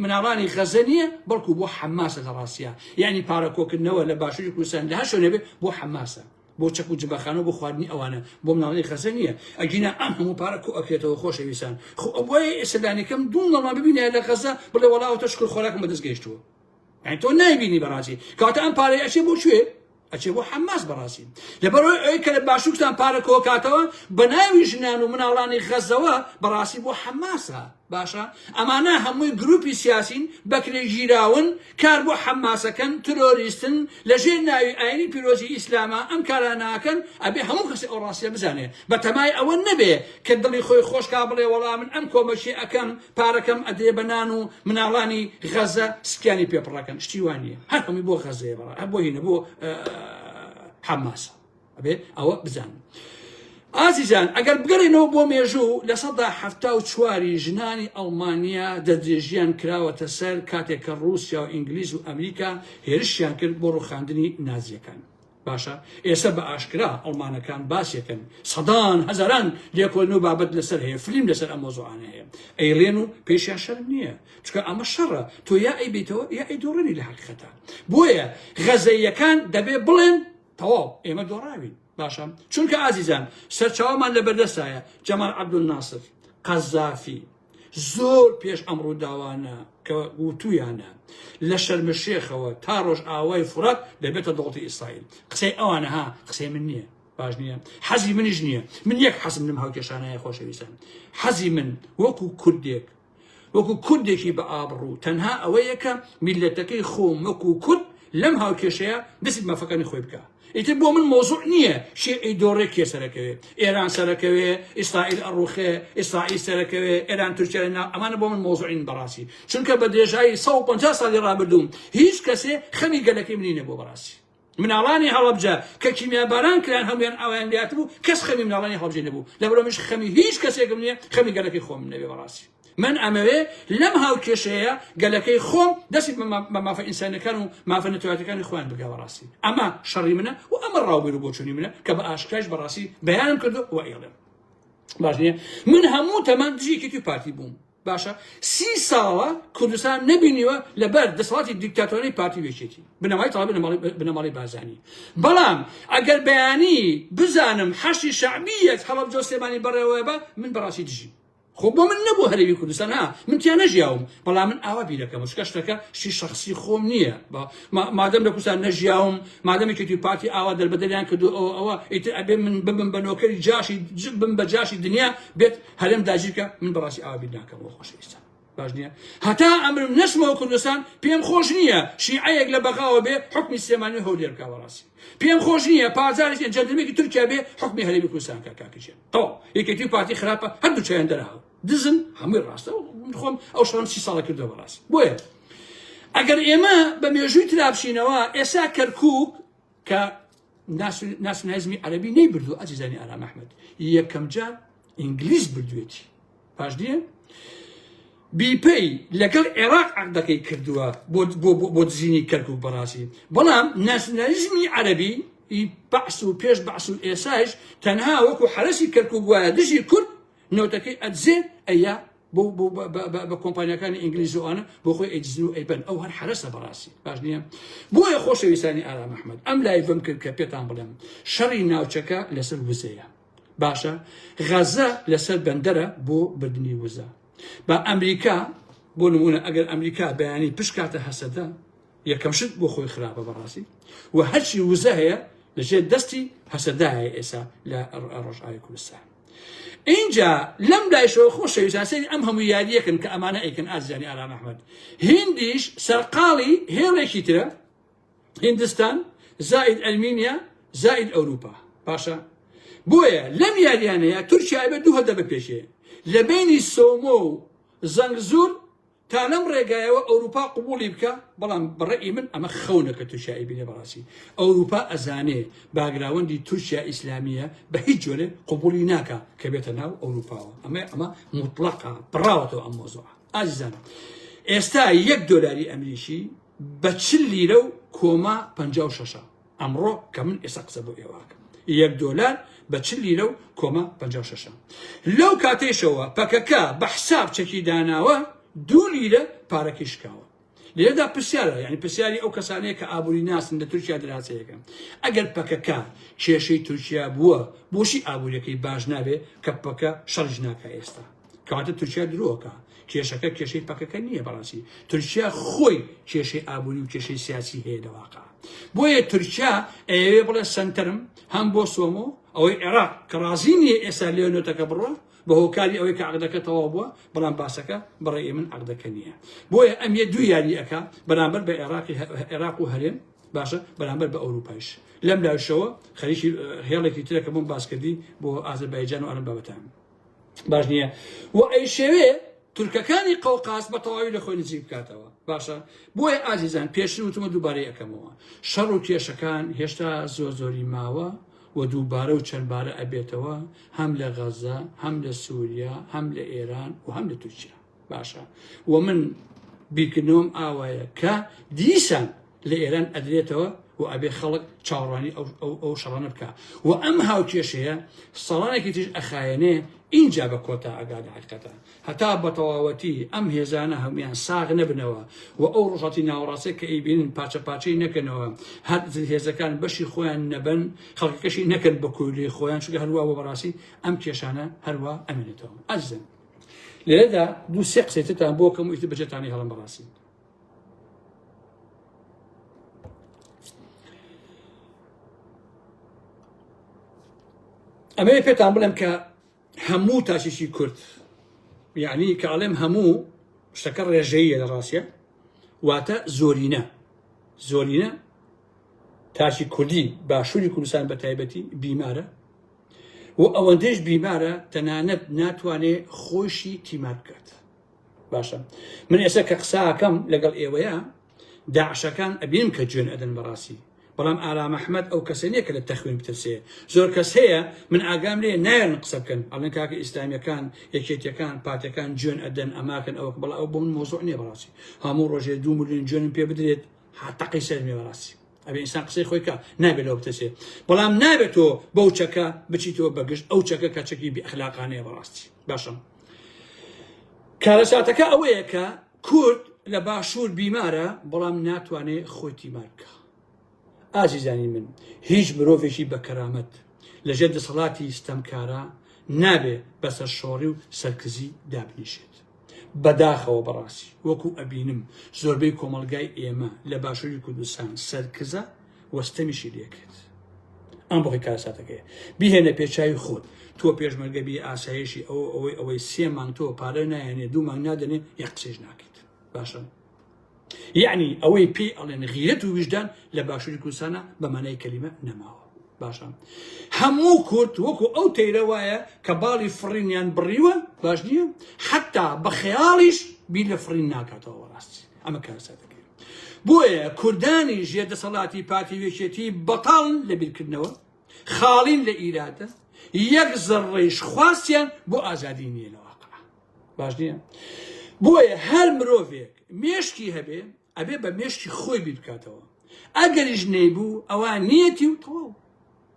مناڵانی غەزە نییە بەڵکو بۆ حەماسە لە ڕاستیە یعنی پارەکۆکردنەوە لە باشووری کوردستان لە هەر شوێنێ بێ بۆ حەماسە بۆ چەک و جبەخانە بۆ خواردنی ئەوانە بۆ مناڵانی غەزە نییە ئەگینە ئەم هەموو پارە کۆ ئەکرێتەوە خۆشەویستان خۆ ئەوەی ئێسەدانەکەم دوو نەڵمان ببینێ لە غەزە بڵێ وەڵاو تۆ شکر خۆراکم بەدەست گەیشتووە یعنی تۆ نایبینی بەڕاستی کاتە ئەم پارەی ئەچێ بۆ کوێ ئەچێ بۆ حەماس بەڕاستی لەبەرەوەی ئەوەی کە لە باشوورتان پارە کۆکاتەوە بە ناوی ژنان و مناڵانی غەزەوە بەڕاستی بۆ حەماسە باشە ئەمانە هەمووی گروپی سیاسین بەکرێ ژیراون کار بۆ حەماسەکەن ترۆریستن لەژێر ناوی ئاینی پیرۆزی ئیسلامە ئەم کارە ناکەن ئەبێ هەموو کەسی ئەو ڕاستیە بزانێ بە تەمای ئەوە نەبێ کە دڵی خۆی خۆشکا بڵێ وەڵام من ئەم کۆمەچی ئەەکەم پارەکەم ئەدێ بەنان و مناڵانی غەزە سکیانی پێپڕەکەن شتی وانە هەر هەمووی بۆ غەزەیە بەڕ بۆ هینە بۆ حەماسە ئەبێ ئەوە بزانن ئازیزان ئەگەر بگەڕێنەوە بۆ مێژوو لە سەدا هەفتا و چواری ژنانی ئەڵمانیا دەدرێژیان کراوەتە سەر کاتێک کە رووسیا و ئینگلیز و ئەمریکا هێرشیان کرد بۆ ڕووخاندنی نازیەکان باشە ئێستا بە ئاشکرا ئەڵمانەکان باسیەکەن سەدان هەزاران لێکۆڵین و بابەت لەسەر هەیە فلیم لەسەر ئەم مۆزوعانە هەیە ئەیڵێن و پێشیان شەرم نییە چکە ئەمە شەڕە تۆ یا ئەیبیتەوە یا ئەیدۆڕێنی لە حەقیقەتە بۆیە غەزەیەکان دەبێ بڵێن تەواو ئێمە دۆڕاوین باشە چونکە ئازیزان سەرچاومان لە بەردەستایە جەمال عەبدولناسر قەزافی زۆر پێش ئەمڕۆ داوانە کە وتویانە لە شەرمەشێخەوە تا ڕۆژ ئاوای فورات دەبێتە دەوڵەتی ئیسرائیل قسەی ئەوانە ها قسەی من نییە باش نییە حەزی منیش نییە من یەک حەزم لەم هاوکێشانەیە خۆشەویستان حەزی من وەکو کوردێکی بە ئابڕوو تەنها ئەوەیە کە میلەتەکەی خۆم وەکو کورد لەم هاوکێشەیە دەستی مەفەکانی خۆی بکە ئیتر بۆ من مۆزوع نییە شیعی دۆڕێ کێ سەرەکەوێ ئێران سەرەکەوێ ئیسرائیل ئەڕوخێ ئیسرائیل سەرەکەوێ ئێران تورکیا ئەمانە بۆ من مۆزوعین بەڕاستی چونکە بە درێژایی 150 ساڵی ڕابردووم هیچ کەسێ خەمی گەلەکەی منی نەبوو بەڕاستی مناڵانی هەڵەبجە کە کیمیاباران کریان هەمویان ئەویان لات بوو کەس خەمی مناڵانی هەڵبجە نەبوو لەبەرەوە منیش خەمی هیچ کەسێکم نییە خەمی گەلەکەی خۆم نەبێ بەڕاستی من ئەمەوێ لەم هاوکێشەیە گەلەکەی خۆم دەستی بە مافە ئینسانەکان و مافە نەتەواتەکانی خۆیان بگە بەڕاستی ئەمە شەڕی منە و ئەمە ڕاوبیر و بۆچوونی منە کە بە ئاشکراش بەڕاستی بەیانم کردو و ئێڵێم باش نییە من هەموو تەمان دژێکی پارتی بووم باشە 30 ساڵە کوردستان نەبینیوە لەبەر دەسەڵاتی دیکتاتۆری پارتی وێچێتی بنەمای تەڵێ بنەماڵی بازانی بەڵام ئەگەر بەیانی بزانم حەشی شەعبیەک هەڵەبجە و سلێمانی بەڕێوەیە بە من بەڕاستی دژیم خۆ بۆ من نەبوو هەرێوی کوردستان ها من تیا نەژیاوم بەڵام من ئاوا بیرەکەم شکە شتەکە شی شخصی خۆم نییە مادەم لە کوردستان نەژیاوم مادەمێکی پارتی ئاوا دەربەدەریان کردو ئەوە ئیتر ئەبێ من ببم بە نۆکەری جاشی بم بە جاشی دنیا بێت هەرێم داگیرکە من بەڕاستی ئاوا بیر ناکەم بۆ خۆشەویستان باش نییە هەتا ئەمرم نەچمەوە کوردستان پێم خۆش نییە شیعەیەک لە بەغاوە بێ حکمی سلێمانی هەولێر بکا بەڕاستی پێم خۆش نییە پازارێک جەندەرمێکی تورکیا بێ حکمی هەرێمی کوردستان کە کاکەجێن تەواو یەکێتی پارتی خراپە هەردوو چیان دەرهاو دزن هەمووی ڕاستە خۆم ئەو شەوان 30 ساڵە کردەوە بەڕاستی بۆیە ئەگەر ئێمە بە مێژووی ترابشینەوە ئێستا کەرکووک کە ناسیۆنالیزمی عەرەبی نەیبردووە ئازیزانی ئارام ئەحمەد یەکەم جار ئینگلیز بردوێتی پاش دیە بیپەی لەگەڵ عێراق عەقدەکەی کردووە بۆ دزینی کەرکووک بەڕاستی بەڵام ناسیۆنالیزمی عەرەبی بەعس و پێش بەعس و ئێساش تەنها وەکو حرەسی کەرکووک وایە دژی کورد نەوتەکەی ئەدزێ ئەیە بە کۆمپانیەکانی ئینگلیزیوانە بۆ خۆی ئەجزن و ئەیبەن ئەو هەر حرەسە بەڕاستی باش نییە بۆیە خۆشەویستانی ئارام ئەحمەد ئەم لایڤم کرد کە پێتان بڵێم شەڕی ناوچەکە لەسەر وزەیە باشە غەزە لەسەر بەندەرە بۆ بردننی وزە بە ئەمریکا بۆ نمونە ئەگەر ئەمریکا بەیانی پشکاتە هەسەدە یەکەم شت بۆ خۆی خراپە بەڕاستی و هەرچی وزە هەیە لەژێر دەستی هەسەدایە ئێسا لە ڕۆژئاوای کوردستان اینجا لەم لایشەوە خۆشەویستان سەری ئەم هەموو یاریەکەن کە ئەمانە ئەیکەن ئازیزانی ئارام ئەحمەد هیندیش سەرقاڵی هێڵێکی ترە هیندستان زائید ئەرمینیا زائید ئەوروپا باشە بۆیە لەم یاریانەیە تورکیا بە دوو هەدە بەپێشێ لە بینی سۆمۆ و زەنگزور تا لەم ڕێگایەوە ئەوروپا قبوڵی بکە بەڵام بەڕێی من ئەمە خەونەکە تورکیای بینێ بەڕاستی ئەوروپا ئەزانێ باگراوەندی تورکیا ئیسلامیە بە هیچ جۆرێ قبوڵی ناکە کە بێتە ناو ئەوروپاوە ئەمە مطلقە بڕاوەتەوە ئەم مۆزوعە ئازیزان ئێستا $1 ئەمریکی بە 40 لیرە و کۆما 56 ئەمڕۆ کە من ئێستا قسە بۆ ئێواکەم $1 بە 40 لیرە و کۆما 56 لەو کاتێشەوە پەکەکە بە حساب چەکی داناوە 2 لیرە پارەکەی شکاوە لێرەدا پرسیارە یعنی پرسیاری ئەو کەسانەیە کە ئابووری ناسن لە تورکیا دراچەیەەکەن ئەگەر پەکەکە کێشەی تورکیا بووە بۆشی ئابوووریەکەی باش نابێ کە پەکە شەڕژ ناکە ئێستا کەواتە تورکیا درۆکە کێشەکە کێشەی پەکەکە نییە بەڕاستی تورکیا خۆی کێشەی ئابووری و کێشەی سیاسی هەیە لەواقع بۆیە تورکیا ئەوێ بڵێ سنتەرم هەم بۆ سۆمۆ ئەوەی عێراق کە ڕازی نییە ئێستا لێنۆتەکە بڕۆ بە هۆکاری ئەوەی کە عقدەکە تەواو بووە بەڵام باسەکە بەڕێی من عقدەکە نییە بۆیە ئەم یە دوو یاری ئەکا بەرامبەر بە عێراق و هەرێم باشە بەرامبەر بە ئەوروپایش لەم لاشەوە خەریکی هێڵێکی ترەکە بۆم باسکردی بۆ ئازەربایجان و ئەرم بابەتان باش نییە و ئەی شێوێ تورکەکانی قەوقاس بە تەواوی لە خۆی نزیک بکاتەوە باشە بۆیە ئازیزان پێشتر وتمە دووبارەی ئەەکەمەوە شەڕ و کێشەکان هێشتا زۆری ماوە و دووبارە و چەندبارە ئەبێتەوە هەم لە غەزە هەم لە سووریا هەم لە ئێران و هەم لە تورکیا باشە و من بیرکردنەوەم ئاوایە کە دیسان لە ئێران ئەدرێتەوە و ئەبێ خەڵک چاوەڕوانی ئەو شەڕانە بکە و ئەم هاوکێشەیە سەڵانێکی تر ئەخایەنێ اینجا بە کۆتا ئەگادە حقیقەتە هەتا بە تەواوەتی ئەم هێزانە هەمویان ساغ نەبنەوە و ئەو ڕۆژەتی ناوەڕاستە کە ئەیبینن پاچە پاچەی نەکەنەوە هەر هێزەکان بەشی خۆیان نەبن خەڵکەکەشی نەکەن بە کوردی خۆیان چونکە هەروە بە بەڕاستی ئەم کێشانە هەروە ئەمێنێتەوە ئەزن لێرەدا دوو سێ قسەیتتان بۆ کەم ئیتر بەجێتانی هەڵم بەڕاستی ئەمەیە پێتان بڵێم کە هەموو تاشیشی کورد یعنی کە ئەڵێم هەموو شتەکە ڕێژەیە لە ڕاستیە واتە زۆرینە تاشی کوردی باشووری کوردستان بە تایبەتی بیمارە و ئەوەندەش بیمارە تەنانەت ناتوانێت خۆشی تیمار بکات باشە من ئێستا کە قساکەم لەگەڵ ئێوەیە داعشەکان ئەبینم کە گوێن ئەدەن بەڕاستی بەڵام ئارام ئەحمەد ئەو کەسە نییە کە لە تەخوین بترسێ زۆر کەس هەیە من ئاگام لێ نایەن قسە بکەن ئەڵێن کاکە ئیسلامیەکان یەکێتیەکان پارتیەکان گوێن ئەدەن ئەماکەن ئەوە بەڵام ئەو بۆ من مۆزوع نییە بەڕاستی هەموو ڕۆژێ 2 ملیۆن گوێنم پێ بدرێت تەقی سەرمێ بەڕاستی ئەبێ ئینسان قسەی خۆی کە نابێت لەوە بترسێ بەڵام نابێتەوە بەو چەکە بچیتەوە بەگشت ئەو چەکە کە چەکی بێئەخلاقانەیە بەڕاستی باشە کارەساتەکە ئەوەیە کە کورد لە باشوور بیمارە بەڵام ناتوانێت خۆی تیمار بکە ئازیزانی من هیچ مرۆڤێکی بە کەرامەت لەژێر دەسەڵاتی ستەمکارە نابێ بەسەر شۆڕی و سەرکزی دابنیشێت بەداخەوە بەڕاستی وەکو ئەبینم زۆربەی کۆمەڵگای ئێمە لە باشووری کوردستان سەرکزە وەستەمیشی لێکرد ئەم بۆخی کارەساتەکەیە بیهێنە پێچاوی خۆت تۆ پێشمەرگەبی ئاسایشی ئەوەی 3 مانگ تۆ پارە نایەنێ 2 مانگ نادەنێ یەک قسەش ناکەیت باشە یعنی ئەوەی پێی ئەڵێن غیرەت و وجدان لە باشووری کوردستانە بە مانای کەلیمە نەماوە باشە هەموو کورد وەکو ئەو تەیرە وایە کە باڵی فڕینیان بڕیوە باش نییە حتا بە خەیاڵیش بیر لە فڕین ناکاتەوە ڕاستی ئەمە کارەساتەکەی بۆیە کوردانی ژێر دەسەڵاتی پارتی وێچێتی بەتاڵن لە بیرکردنەوە خاڵین لە ئیرادە یەک زەڕێش خواستیان بۆ ئازادی نییە لە واقع باش نییە بۆیە هەر مرۆڤێک مێشکی هەبێ ئەبێ بە مێشکی خۆی بیر بکاتەوە ئەگەریش نەیبوو ئەوان نیەتی و تەواو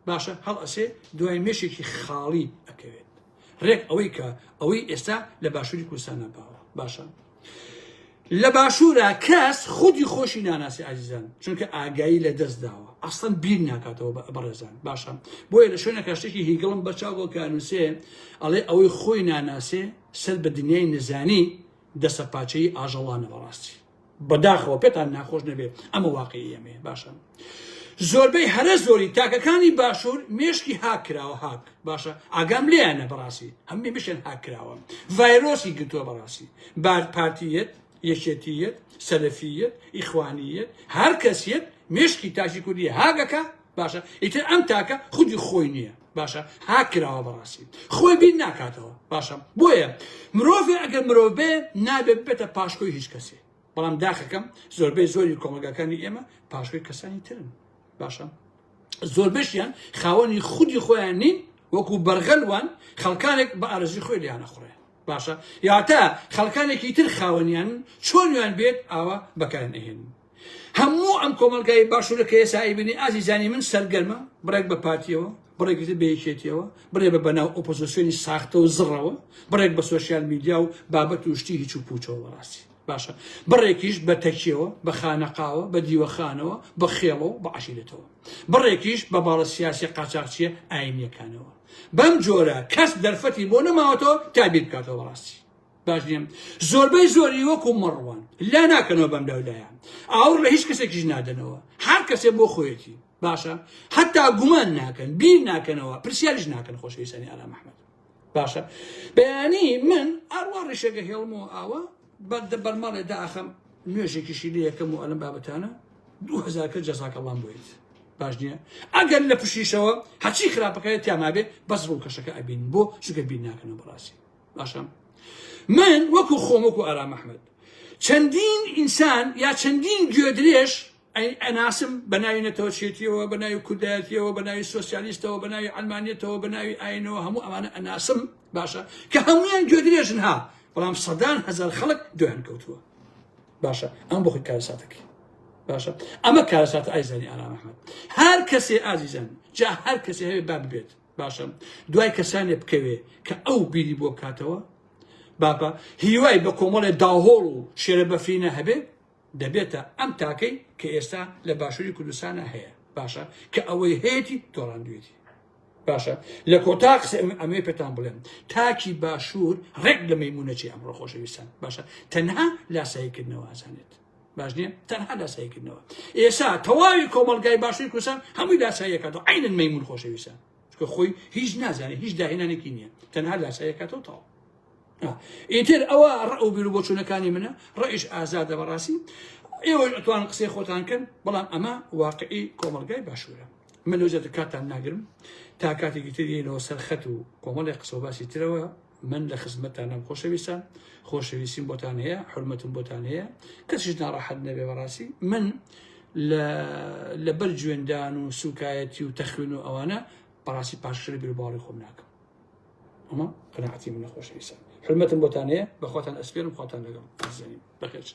باشە هەڵ ئەسێ دوای مێشێکی خاڵی ئەکەوێت ڕێک ئەوەی کە ئەوەی ئێستا لە باشووری کوردستان ناپاوە باشە لە باشوورە کەس خودی خۆشی ناناسی ئازیزان چونکە ئاگایی لە دەست داوە ئەسڵەن بیر ناکاتەوە بەڕێزان باشە بۆیە لە شوێنە کەشتێکی هیگڵم بەچاو کانووسێ ئەڵێ ئەوەی خۆی ناناسێ سەر بە دنیای نزانی دەسە پاچەی ئاژەڵانە بەڕاستی بەداخەوە پێتان ناخۆش نەبێت ئەمە واقعی ئەمێ باشە زۆربەی هەرە زۆری تاکەکانی باشوور مێشکی هاک کراوە هاک باشە ئاگام لێیانە بەڕاستی هەمووی بشێن هاک کراوە ڤایرۆسی گرتووە بەڕاستی پارتیەت یەکێتیەت سەلەفیەت ئیخوانیەت هەر کەسیەت مێشکی تاشی کوردی هاگەکە باشە ئیتر ئەم تاکە خودی خۆی نییە باشە هاک کراوە بەڕاستی خۆی بیر ناکاتەوە باشە بۆیە مرۆڤێ ئەگەر مرۆڤ بێ نابێت بێتە پاشکۆی هیچ کەسێ بەڵام داخەکەم زۆربەی زۆری کۆمەلگاکانی ئێمە پاشکۆی کەسانی ترن باشە زۆربەشیان خاوەنی خودی خۆیان نین وەکو بەرغەلوان خەڵکانێک بە ئارەزوی خۆی لیانە خوڕێ باشە یاتا خەڵکانێکی تر خاوەنیان چۆنیان بێت ئاوا بەکارن ئەهێن هەموو ئەم کۆمەلگای باشوورە کە ئێستا ئەیبینی ئازیزانی من سەرگەرمە بڕێک بە پارتیەوە بڕێکتر بەیەکێتیەوە بڕێ بە بەناو ئۆپۆزیسیۆنی ساختە و زڕەوە بڕێک بە سوۆسیال میدیا و بابەت و شتی هیچ و پوچەوە بەڕاستی باشە بڕێکیش بە تەکیەوە بە خانەقاوە بە دیوەخانەوە بە خێڵەوە بە عەشیرەتەوە بڕێکیش بە باڵە سیاسی قاچاقچیە ئاینیەکانەوە بەم جۆرە کەس دەرفەتی بۆ نەماوەتەوە تابیر بکاتەوە بەڕاستی باش نییە زۆربەی زۆری وەکو مەڕوان لا ناکەنەوە بەم لەولایە ئاور لە هیچ کەسێکیش نادەنەوە هەر کەسێک بۆ خۆیەتی باشە حتا گومان ناکەن بیر ناکەنەوە پرسیاریش ناکەن خۆشەویستانی ئارام ئەحمەد باشە بەیانی من ئاوا ڕێشێکە هێڵمەوە ئاوە بەرماڵێ داخەم نوێژێکیشی لێ یەکەم و ئەلم بابەتانە 2000 کە جەزاکەڵڵام بۆیت باش نییە ئەگەر لە پشیشەوە هەچی خراپەکەی تیاما بێ بەس ڕوو کەشەکە ئەبین بۆ چونکە بیر ناکەنەوە بەڕاستی باشە من وەکو خۆم وەکو ئارام ئەحمەد چەندین ئینسان یا چەندین گوێدرێژ ئەناسم بە ناوی نەتەوەچێتیەوە بە ناوی کوردایەتیەوە بە ناوی سۆسیالیستەوە بە ناوی ئەلمانیەتەوە بە ناوی ئاینەوە هەموو ئەمانە ئەناسم باشە کە هەمویان گوێدرێژن ها بەڵام سەدان هەزار خەڵک دویان کەوتووە باشە ئەم بۆ خۆی کارەساتەکەی باشە ئەمە کارەساتە ئایزانی ئارام ئەحمەد هەر کەسێ ئازیزان جا هەر کەسێ هەوێ با ببێت باشە دوای کەسانێ بکەوێ کە ئەو بیری بۆ بکاتەوە بابا هیوای بە کۆمەڵێ داهۆڵ و شێرە بەفرینە هەبێ دەبێتە ئەم تاکەی کە ئێستا لە باشووری کوردستانە هەیە باشە کە ئەوەی هەیەی تۆڕاندوێتی باشە لە کۆتا ئەمەی پێتان بڵێم تاکی باشوور ڕێک لە مەیمونەچی ئەمڕۆ خۆشەویستان باشە تەنها لاساییکردنەوە ئازانێت باش نییە تەنها لاساییکردنەوە ئێستا تەواوی کۆمەلگای باشووری کوردستان هەمووی لاساییەکاتەوە عینەن مەیمون خۆشەویستان چونکە خۆی هیچ نازانێت هیچ داهێنانێکی نییە تەنها لاساییەکاتەوە تەواو ئیتر ئەوە ڕە و بیر و بۆچوونەکانی منە ڕئیش ئازادە بەڕاستی ئێوە ئەتوان قسەی خۆتان کەن بەڵام ئەمە واقعی کۆمەلگای باشوورە من لەوجێتە کاتان ناگرم تا کاتێکی ترینەوە سەرخەت و کۆمەڵی قسە و باسی ترەوە من لە خزمەتتانم خۆشەویستان خۆشەویستیم بۆتان هەیە حرمەتم بۆتان هەیە کەسیش ناڕەحەت نەبێ بەڕاستی من لە بەر جوێندان و سوکایەتی و تەخوین و ئەوانە بەڕاستی پاششر بیر و باوەڕی خۆم ناکەم ئەمە قەناعەتی منە خۆشەویستان حرمەتم بۆتان هەیە بەخواتان ئەسپێرم خواتان لەگەڵ ئازانیم بەخێر